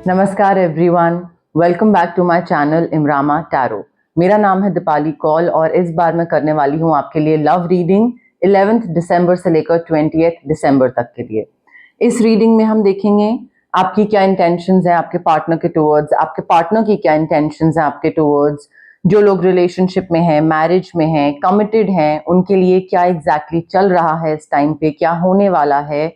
नमस्कार everyone, welcome back to my channel इमरामा tarot. मेरा नाम है दीपाली कौल और इस बार मैं करने वाली हूँ आपके लिए लव रीडिंग 11 दिसंबर से लेकर 20 दिसंबर तक के लिए। इस रीडिंग में हम देखेंगे आपकी क्या इंटेंशंस है आपके पार्टनर के टुवर्ड्स, आपके पार्टनर की क्या इंटेंशंस है आपके टुवर्ड्स, जो लोग रिलेशनशिप में हैं, मैरिज में हैं, कमिटेड हैं, उनके लिए क्या एग्जैक्टली चल रहा है इस टाइम पे, क्या होने वाला है,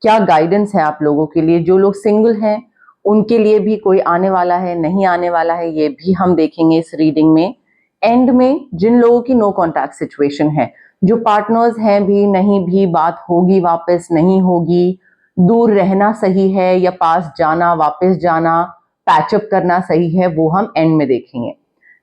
क्या गाइडेंस है आप लोगों के लिए। जो लोग सिंगल हैं उनके लिए भी कोई आने वाला है, नहीं आने वाला है, ये भी हम देखेंगे इस रीडिंग में। एंड में जिन लोगों की नो कॉन्टैक्ट सिचुएशन है, जो पार्टनर्स हैं भी, नहीं भी, बात होगी वापस नहीं होगी, दूर रहना सही है या पास जाना, वापस जाना, पैचअप करना सही है, वो हम एंड में देखेंगे।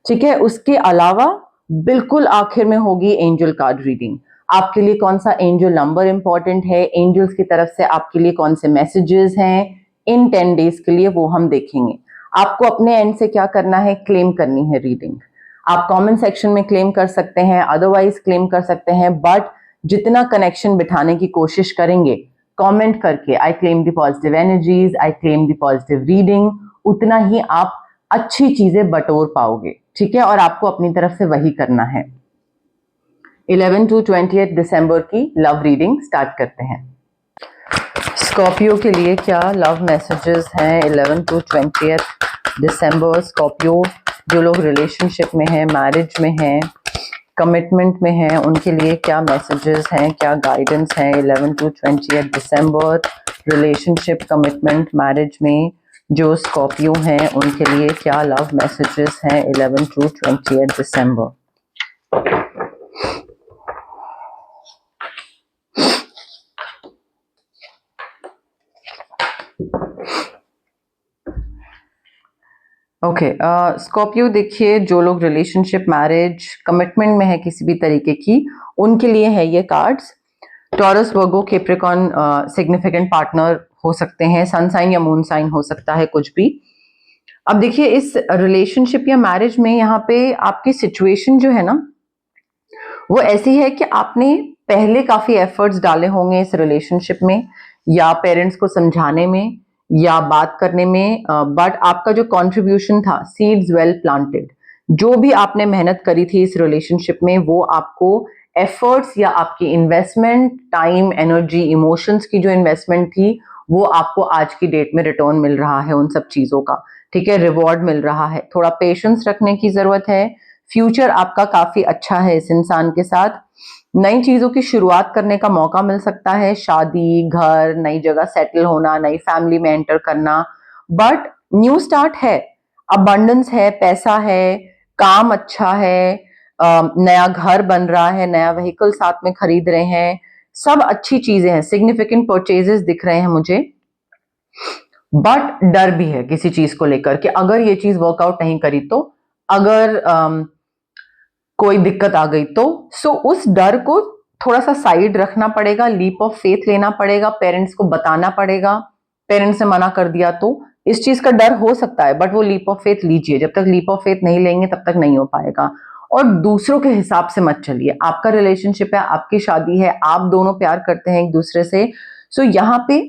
ठीक है, उसके अलावा बिल्कुल आखिर में होगी एंजल कार्ड रीडिंग। आपके लिए कौन सा एंजल नंबर इंपॉर्टेंट है, एंजल्स की तरफ से आपके लिए कौन से मैसेजेस हैं इन 10 डेज के लिए, वो हम देखेंगे। आपको अपने एंड से क्या करना है, क्लेम करनी है रीडिंग। आप कमेंट सेक्शन में क्लेम कर सकते हैं, अदरवाइज क्लेम कर सकते हैं, बट जितना कनेक्शन बिठाने की कोशिश करेंगे कमेंट करके, I claim the positive energies, I claim the positive reading, उतना ही आप अच्छी चीजें बटोर पाओगे। ठीक है, और आपको अपनी तरफ से वही करना है। 11 to 20 दिसंबर की लव रीडिंग स्टार्ट करते हैं। स्कॉर्पियो के लिए क्या लव मैसेजेस हैं 11 to 20 दिसंबर। स्कॉर्पियो जो लोग रिलेशनशिप में हैं, मैरिज में हैं, कमिटमेंट में हैं, उनके लिए क्या मैसेजेस हैं, क्या गाइडेंस है 11 to 20 December. Relationship, commitment, marriage में जो स्कॉर्पियो हैं उनके लिए क्या लव मैसेजेस हैं 11 to 20 दिसंबर। ओके, स्कॉर्पियो देखिए, जो लोग रिलेशनशिप, मैरिज, कमिटमेंट में है किसी भी तरीके की, उनके लिए है ये कार्ड्स। टॉरस, वर्गो, कैप्रिकॉर्न सिग्निफिकेंट पार्टनर हो सकते हैं, सन साइन या मून साइन हो सकता है, कुछ भी। अब देखिए, इस रिलेशनशिप या मैरिज में यहाँ पे आपकी सिचुएशन जो है ना, वो ऐसी है कि आपने पहले काफी एफर्ट्स डाले होंगे इस रिलेशनशिप में, या पेरेंट्स को समझाने में या बात करने में, बट आपका जो कंट्रीब्यूशन था, सीड्स वेल प्लांटेड, जो भी आपने मेहनत करी थी इस रिलेशनशिप में, वो आपको एफर्ट्स या आपकी इन्वेस्टमेंट, टाइम, एनर्जी, इमोशंस की जो इन्वेस्टमेंट थी, वो आपको आज की डेट में रिटर्न मिल रहा है उन सब चीजों का। ठीक है, रिवॉर्ड मिल रहा है। थोड़ा पेशेंस रखने की जरूरत है। फ्यूचर आपका काफी अच्छा है इस इंसान के साथ। नई चीजों की शुरुआत करने का मौका मिल सकता है, शादी, घर, नई जगह सेटल होना, नई फैमिली में एंटर करना, बट न्यू स्टार्ट है, अबंडेंस है, पैसा है, काम अच्छा है, नया घर बन रहा है, नया व्हीकल साथ में खरीद रहे हैं, सब अच्छी चीजें हैं, सिग्निफिकेंट परचेजेस दिख रहे हैं मुझे। बट डर भी है किसी चीज को लेकर कि अगर ये चीज वर्कआउट नहीं करी तो, अगर कोई दिक्कत आ गई तो, सो उस डर को थोड़ा सा साइड रखना पड़ेगा, लीप ऑफ फेथ लेना पड़ेगा, पेरेंट्स को बताना पड़ेगा। पेरेंट्स ने मना कर दिया तो इस चीज का डर हो सकता है, बट वो लीप ऑफ फेथ लीजिए। जब तक लीप ऑफ फेथ नहीं लेंगे तब तक नहीं हो पाएगा। और दूसरों के हिसाब से मत चलिए। आपका रिलेशनशिप है, आपकी शादी है, आप दोनों प्यार करते हैं एक दूसरे से, सो यहाँ पे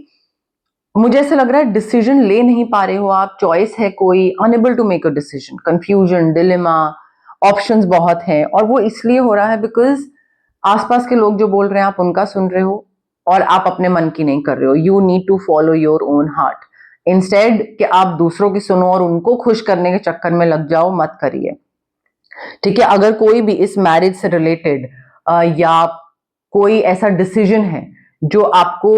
मुझे ऐसा लग रहा है डिसीजन ले नहीं पा रहे हो आप, चॉइस है कोई, unable to make a decision, confusion, dilemma, options बहुत हैं। और वो इसलिए हो रहा है बिकॉज आसपास के लोग जो बोल रहे हैं आप उनका सुन रहे हो और आप अपने मन की नहीं कर रहे हो। You need to follow your own heart, instead कि आप दूसरों की सुनो और उनको खुश करने के चक्कर में लग जाओ, मत करिए। ठीक है, अगर कोई भी इस मैरिज से रिलेटेड या कोई ऐसा डिसीजन है जो आपको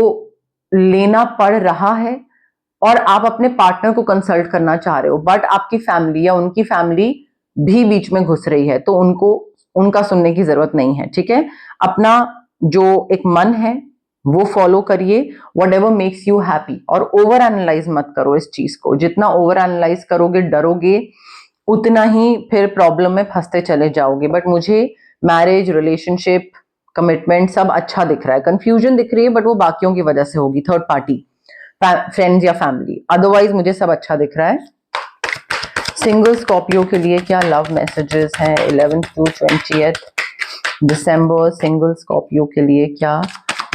लेना पड़ रहा है और आप अपने पार्टनर को कंसल्ट करना चाह रहे हो, बट आपकी फैमिली या उनकी फैमिली भी बीच में घुस रही है, तो उनका सुनने की जरूरत नहीं है। ठीक है, अपना जो एक मन है वो फॉलो करिए, what ever makes you happy, और ओवर एनालाइज मत करो इस चीज को। जितना ओवर एनालाइज करोगे, डरोगे, उतना ही फिर प्रॉब्लम में फंसते चले जाओगे। बट मुझे मैरिज, रिलेशनशिप, कमिटमेंट सब अच्छा दिख रहा है। कंफ्यूजन दिख रही है बट वो बाकियों की वजह से होगी, थर्ड पार्टी, फ्रेंड्स या फैमिली। अदरवाइज मुझे सब अच्छा दिख रहा है। सिंगल स्कॉर्पियो के लिए क्या लव मैसेजेस हैं 11 to 20 दिसंबर। सिंगल स्कॉर्पियो के लिए क्या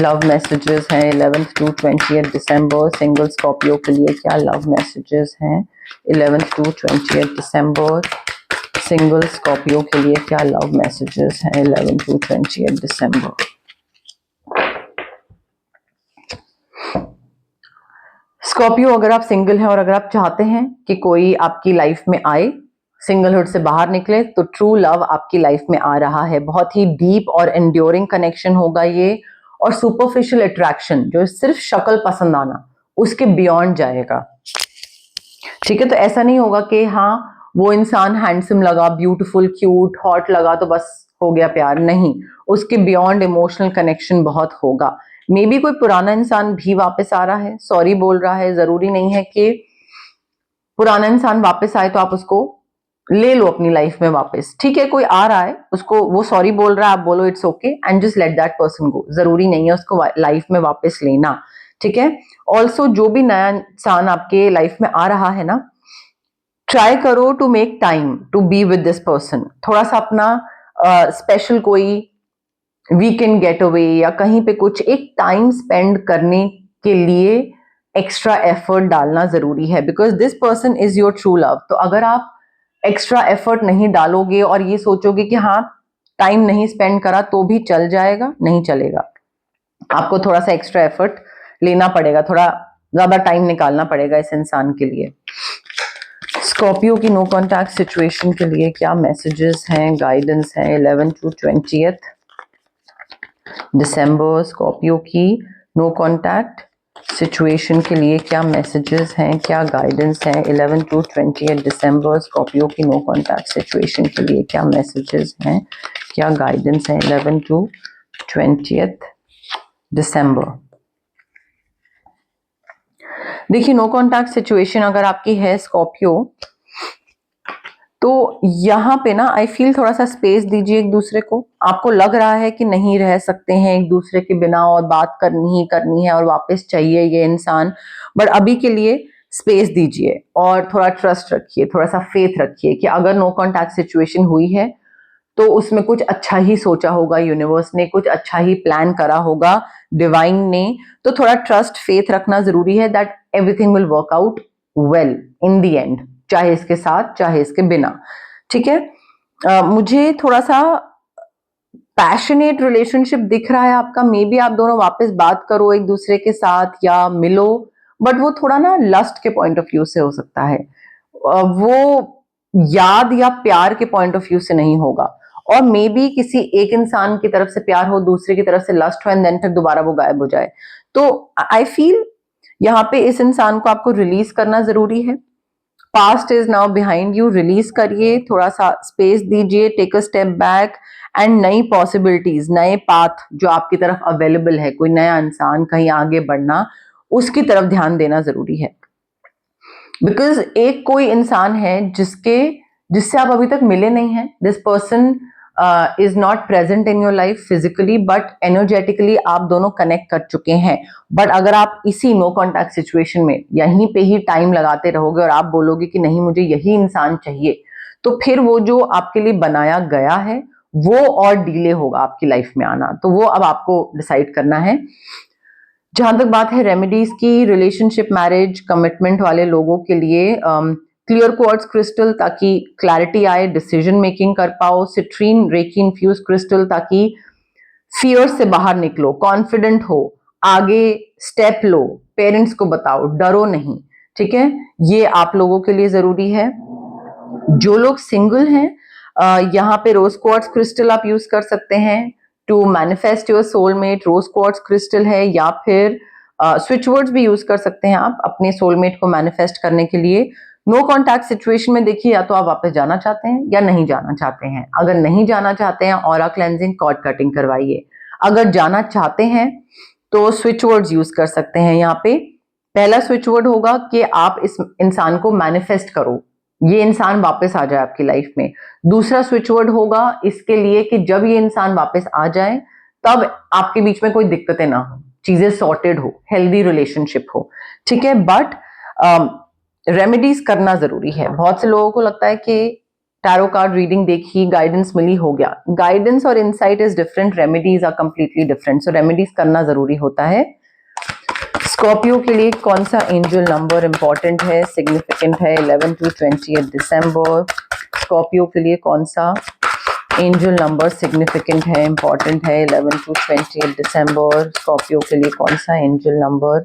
लव मैसेजेस हैं 11th to 20th December single Scorpio के लिए? क्या लव मैसेजेस हैं 11th to 20th December single Scorpio के लिए? क्या लव मैसेजेस हैं 11th to 20th December? Scorpio, अगर आप सिंगल हैं और अगर आप चाहते हैं कि कोई आपकी लाइफ में आए, सिंगलहुड से बाहर निकले, तो ट्रू लव आपकी लाइफ में आ रहा है। बहुत ही डीप और एंड्योरिंग कनेक्शन होगा ये, और सुपरफिशियल अट्रैक्शन जो सिर्फ शक्ल पसंद आना, उसके बियॉन्ड जाएगा। ठीक है, तो ऐसा नहीं होगा कि हाँ वो इंसान हैंडसम लगा, ब्यूटीफुल, क्यूट, हॉट लगा तो बस हो गया प्यार, नहीं, उसके बियॉन्ड इमोशनल कनेक्शन बहुत होगा। मे बी कोई पुराना इंसान भी वापस आ रहा है, सॉरी बोल रहा है। जरूरी नहीं है कि पुराना इंसान वापस आए तो आप उसको ले लो अपनी लाइफ में वापस। ठीक है, कोई आ रहा है, उसको वो सॉरी बोल रहा है, आप बोलो it's okay and just let that person गो। जरूरी नहीं है उसको लाइफ में वापस लेना। ठीक है, ऑल्सो जो भी नया इंसान आपके लाइफ में आ रहा है ना, ट्राई करो to make time to be with this person. थोड़ा सा अपना स्पेशल कोई वीकेंड गेट अवे या कहीं पे कुछ एक टाइम स्पेंड करने के लिए एक्स्ट्रा एफर्ट डालना जरूरी है, because this person is your true love. तो अगर आप एक्स्ट्रा एफर्ट नहीं डालोगे और ये सोचोगे कि हाँ टाइम नहीं स्पेंड करा तो भी चल जाएगा, नहीं चलेगा। आपको थोड़ा सा एक्स्ट्रा एफर्ट लेना पड़ेगा, थोड़ा ज्यादा टाइम निकालना पड़ेगा इस इंसान के लिए। स्कॉर्पियो की नो कॉन्टैक्ट सिचुएशन के लिए क्या मैसेजेस हैं, गाइडेंस हैं 11th to 20th December Scorpio की नो कॉन्टैक्ट सिचुएशन के लिए क्या मैसेजेस हैं, क्या गाइडेंस हैं 11th to 20th December Scorpio की नो कॉन्टैक्ट सिचुएशन के लिए? क्या मैसेजेस हैं, क्या गाइडेंस हैं 11th to 20th दिसंबर? देखिए, नो कॉन्टैक्ट सिचुएशन अगर आपकी है स्कॉर्पियो, तो यहाँ पे ना आई फील थोड़ा सा स्पेस दीजिए एक दूसरे को। आपको लग रहा है कि नहीं रह सकते हैं एक दूसरे के बिना और बात करनी ही करनी है और वापस चाहिए ये इंसान, बट अभी के लिए स्पेस दीजिए और थोड़ा ट्रस्ट रखिए, थोड़ा सा फेथ रखिए कि अगर नो कॉन्टैक्ट सिचुएशन हुई है तो उसमें कुछ अच्छा ही सोचा होगा, यूनिवर्स ने कुछ अच्छा ही प्लान करा होगा, डिवाइन ने। तो थोड़ा ट्रस्ट फेथ रखना जरूरी है that everything will work out well in the end, चाहे इसके साथ चाहे इसके बिना। ठीक है, मुझे थोड़ा सा पैशनेट रिलेशनशिप दिख रहा है आपका। मे बी आप दोनों वापस बात करो एक दूसरे के साथ या मिलो, बट वो थोड़ा ना लस्ट के पॉइंट ऑफ व्यू से हो सकता है, वो याद या प्यार के पॉइंट ऑफ व्यू से नहीं होगा। और मे बी किसी एक इंसान की तरफ से प्यार हो, दूसरे की तरफ से लस्ट हो, एंड देन फिर दोबारा वो गायब हो जाए। तो आई फील यहाँ पे इस इंसान को आपको रिलीज करना जरूरी है। Past is now behind you, release करिए, थोड़ा सा स्पेस दीजिए, take a step back and नई पॉसिबिलिटीज, नए पाथ जो आपकी तरफ अवेलेबल है, कोई नया इंसान कहीं आगे बढ़ना, उसकी तरफ ध्यान देना जरूरी है। बिकॉज एक कोई इंसान है जिससे आप अभी तक मिले नहीं हैं। This person is not present in your life physically, but energetically आप दोनों कनेक्ट कर चुके हैं। बट अगर आप इसी नो कॉन्टैक्ट सिचुएशन में यहीं पे ही टाइम लगाते रहोगे और आप बोलोगे कि नहीं मुझे यही इंसान चाहिए, तो फिर वो जो आपके लिए बनाया गया है वो और डिले होगा आपकी लाइफ में आना। तो वो अब आपको डिसाइड करना है। जहां तक बात है रेमेडीज की, रिलेशनशिप, मैरिज, कमिटमेंट वाले लोगों के लिए क्लियर क्वार्ट्ज क्रिस्टल ताकि क्लैरिटी आए, डिसीजन मेकिंग कर पाओ। सिट्रीन रेकी इन्फ्यूज क्रिस्टल ताकि फियर से बाहर निकलो, कॉन्फिडेंट हो, आगे स्टेप लो, पेरेंट्स को बताओ, डरो नहीं। ठीक है, ये आप लोगों के लिए जरूरी है। जो लोग सिंगल हैं, यहाँ पे रोज क्वार्ट्ज क्रिस्टल आप यूज कर सकते हैं to manifest your soulmate. Rose quartz crystal है, या फिर स्विच वर्ड्स भी यूज कर सकते हैं आप अपने सोलमेट को मैनिफेस्ट करने के लिए। नो कॉन्टैक्ट सिचुएशन में देखिए, या तो आप वापस जाना चाहते हैं या नहीं जाना चाहते हैं। अगर नहीं जाना चाहते हैं, ऑरा क्लेंजिंग, कॉर्ड कटिंग करवाइए। अगर जाना चाहते हैं तो स्विच वर्ड्स यूज कर सकते हैं। यहाँ पे पहला स्विच वर्ड होगा कि आप इस इंसान को मैनिफेस्ट करो, ये इंसान वापस आ जाए आपकी लाइफ में। दूसरा स्विच वर्ड होगा इसके लिए कि जब ये इंसान वापस आ जाए तब आपके बीच में कोई दिक्कतें ना हो, चीजें सॉर्टेड हो, हेल्दी रिलेशनशिप हो। ठीक है, बट रेमेडीज करना जरूरी है। बहुत से लोगों को लगता है कि टैरो कार्ड रीडिंग देखी, गाइडेंस मिली, हो गया। गाइडेंस और insight is different, remedies are completely different, so remedies करना जरूरी होता है। स्कॉर्पियो के लिए कौन सा एंजल नंबर इंपॉर्टेंट है, सिग्निफिकेंट है 11 to 20 दिसंबर? स्कॉर्पियो के लिए कौन सा एंजल नंबर सिग्निफिकेंट है, इंपॉर्टेंट है 11 to 20 दिसंबर? स्कॉर्पियो के लिए कौन सा एंजल नंबर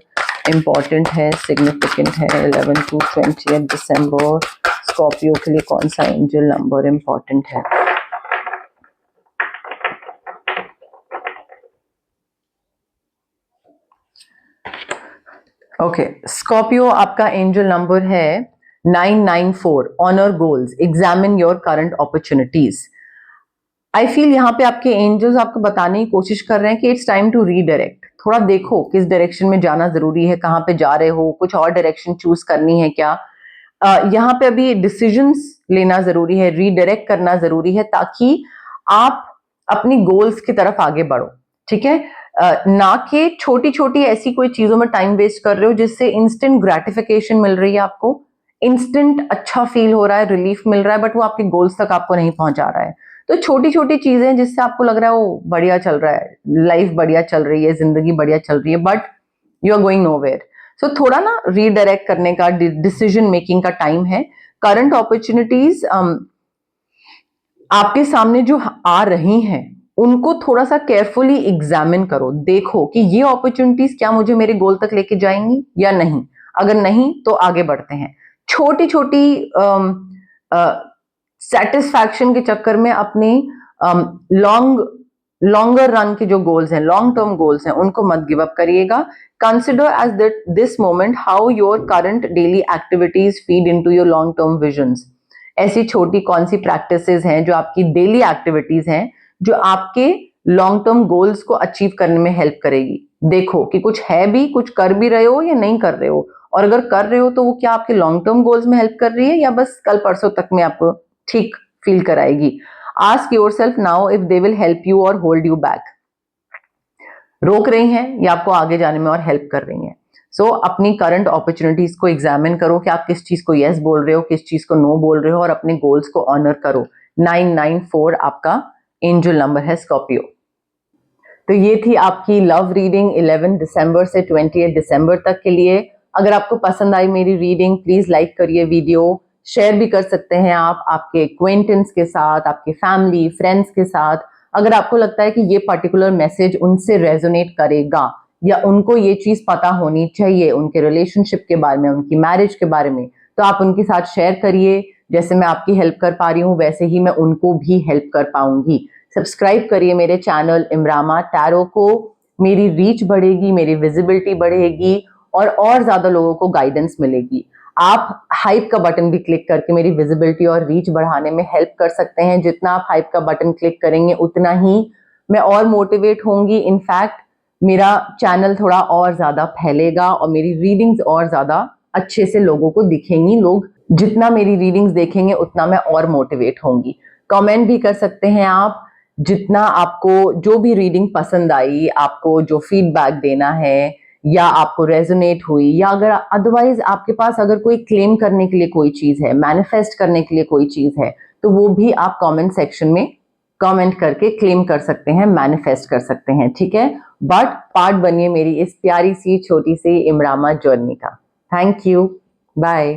इंपॉर्टेंट है, सिग्निफिकेंट है 11 to 20 दिसंबर? स्कॉर्पियो के लिए कौन सा एंजल नंबर इंपॉर्टेंट है? ओके, स्कॉर्पियो आपका एंजल नंबर है 994, honour goals, examine your current opportunities. I feel यहाँ पे आपके एंजल्स आपको बताने की कोशिश कर रहे हैं कि इट्स टाइम टू रीडायरेक्ट। थोड़ा देखो किस डायरेक्शन में जाना जरूरी है, कहाँ पे जा रहे हो, कुछ और डायरेक्शन चूज करनी है क्या। यहाँ पे अभी डिसीजंस लेना जरूरी है, रीडायरेक्ट करना जरूरी है, ताकि आप अपनी गोल्स की तरफ आगे बढ़ो, ठीक है। ना कि छोटी छोटी ऐसी कोई चीजों में टाइम वेस्ट कर रहे हो जिससे इंस्टेंट ग्रेटिफिकेशन मिल रही है, आपको इंस्टेंट अच्छा फील हो रहा है, रिलीफ मिल रहा है, बट वो आपके गोल्स तक आपको नहीं पहुंचा रहा है। तो छोटी छोटी चीजें जिससे आपको लग रहा है वो बढ़िया चल रहा है, लाइफ बढ़िया चल रही है, जिंदगी बढ़िया चल रही है, but you are going nowhere. So थोड़ा ना रीडायरेक्ट करने का, डिसीजन मेकिंग का टाइम है। करंट अपॉर्चुनिटीज आपके सामने जो आ रही हैं उनको थोड़ा सा केयरफुली एग्जामिन करो, देखो कि ये अपॉर्चुनिटीज क्या मुझे मेरे गोल तक लेके जाएंगी या नहीं। अगर नहीं तो आगे बढ़ते हैं। छोटी छोटी सेटिस्फैक्शन के चक्कर में अपनी लॉन्गर रन के जो गोल्स हैं, लॉन्ग टर्म गोल्स हैं, उनको मत गिव अप करिएगा। Consider as this moment how your current daily activities feed into your long term visions. ऐसी छोटी कौन सी प्रैक्टिसेस हैं जो आपकी डेली एक्टिविटीज हैं जो आपके लॉन्ग टर्म गोल्स को अचीव करने में हेल्प करेगी। देखो कि कुछ है भी, कुछ कर भी रहे हो या नहीं कर रहे हो, और अगर कर रहे हो तो वो क्या आपके लॉन्ग टर्म गोल्स में हेल्प कर रही है या बस कल परसों तक में आपको ठीक फील कराएगी। Ask your self now if they will help you और होल्ड यू बैक। रोक रही हैं या आपको आगे जाने में और हेल्प कर रही हैं। सो अपनी करंट अपॉर्चुनिटीज को एग्जामिन करो कि आप किस चीज को यस बोल रहे हो, किस चीज को नो बोल रहे हो, और अपने गोल्स को ऑनर करो। 994 आपका एंजल नंबर है, स्कॉर्पियो। तो ये थी आपकी लव रीडिंग 11 दिसंबर से 28 दिसंबर तक के लिए। अगर आपको पसंद आई मेरी रीडिंग, प्लीज लाइक करिए वीडियो, शेयर भी कर सकते हैं आप आपके एक्वेंटेंस के साथ, आपके फैमिली फ्रेंड्स के साथ। अगर आपको लगता है कि ये पर्टिकुलर मैसेज उनसे रेजोनेट करेगा या उनको ये चीज पता होनी चाहिए उनके रिलेशनशिप के बारे में, उनकी मैरिज के बारे में, तो आप उनके साथ शेयर करिए। जैसे मैं आपकी हेल्प कर पा रही हूँ वैसे ही मैं उनको भी हेल्प कर पाऊंगी। सब्सक्राइब करिए मेरे चैनल इमरामा टैरो को, मेरी रीच बढ़ेगी, मेरी विजिबिलिटी बढ़ेगी और ज्यादा लोगों को गाइडेंस मिलेगी। आप हाइप का बटन भी क्लिक करके मेरी विजिबिलिटी और रीच बढ़ाने में हेल्प कर सकते हैं। जितना आप हाइप का बटन क्लिक करेंगे उतना ही मैं और मोटिवेट होंगी। इनफैक्ट मेरा चैनल थोड़ा और ज्यादा फैलेगा और मेरी रीडिंग्स और ज्यादा अच्छे से लोगों को दिखेंगी। लोग जितना मेरी रीडिंग्स देखेंगे उतना मैं और मोटिवेट होंगी। कमेंट भी कर सकते हैं आप, जितना आपको जो भी रीडिंग पसंद आई, आपको जो फीडबैक देना है या आपको रेजोनेट हुई, या अगर अदरवाइज आपके पास अगर कोई क्लेम करने के लिए कोई चीज है, मैनिफेस्ट करने के लिए कोई चीज है, तो वो भी आप कमेंट सेक्शन में कमेंट करके क्लेम कर सकते हैं, मैनिफेस्ट कर सकते हैं, ठीक है। बट पार्ट बनिए मेरी इस प्यारी सी छोटी सी इमरामा जर्नी का। Thank you, bye.